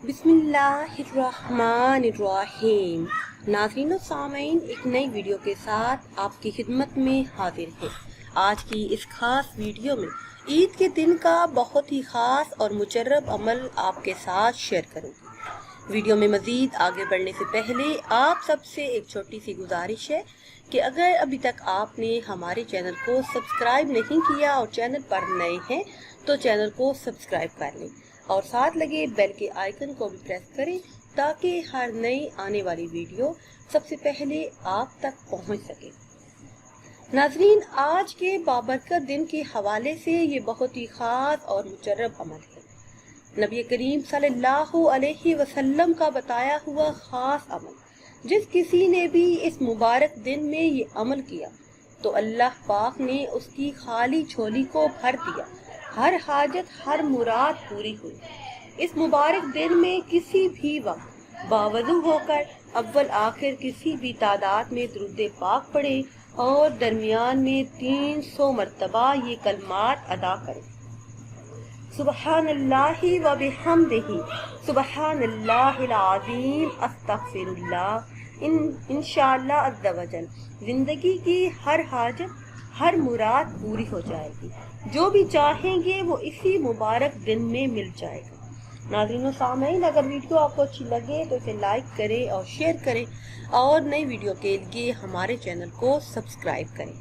बिस्मिल्लाहिर्रहमानिर्रहीम। नाज़रीन व सामीन, एक नई वीडियो के साथ आपकी खिदमत में हाजिर है। आज की इस खास वीडियो में ईद के दिन का बहुत ही ख़ास और मुजर्रब अमल आपके साथ शेयर करूँगी। वीडियो में मज़ीद आगे बढ़ने से पहले आप सबसे एक छोटी सी गुजारिश है कि अगर अभी तक आपने हमारे चैनल को सब्सक्राइब नहीं किया और चैनल पर नए हैं तो चैनल को सब्सक्राइब कर लें और साथ लगे बेल के आइकन को भी प्रेस करें ताकि हर नई आने वाली वीडियो सबसे पहले आप तक पहुंच सके। नाज़रीन, आज के बाबरकत दिन के हवाले से ये बहुत ही ख़ास और मुजर्रब अमल है। नबी करीम सल्लल्लाहु अलैहि वसल्लम का बताया हुआ ख़ास अमल, जिस किसी ने भी इस मुबारक दिन में ये अमल किया तो अल्लाह पाक ने उसकी खाली झोली को भर दिया, हर हाजत हर मुराद पूरी हुई। इस मुबारक दिन में किसी भी वक्त बावजू होकर अव्वल आखिर किसी भी तादाद में दुरूद पाक पढ़े और दरमियान में 300 मरतबा ये कलमात अदा करें। सुबहानल्लाहि व बिहम्दिही, सुबहानल्लाहिल अज़ीम, अस्तगफिरुल्लाह। इंशाअल्लाह अज़्ज़ा वजल जिंदगी की हर हाजत हर मुराद पूरी हो जाएगी। जो भी चाहेंगे वो इसी मुबारक दिन में मिल जाएगा। नाज़रीन व सामीन, अगर वीडियो आपको अच्छी लगे तो इसे लाइक करें और शेयर करें और नई वीडियो के लिए हमारे चैनल को सब्सक्राइब करें।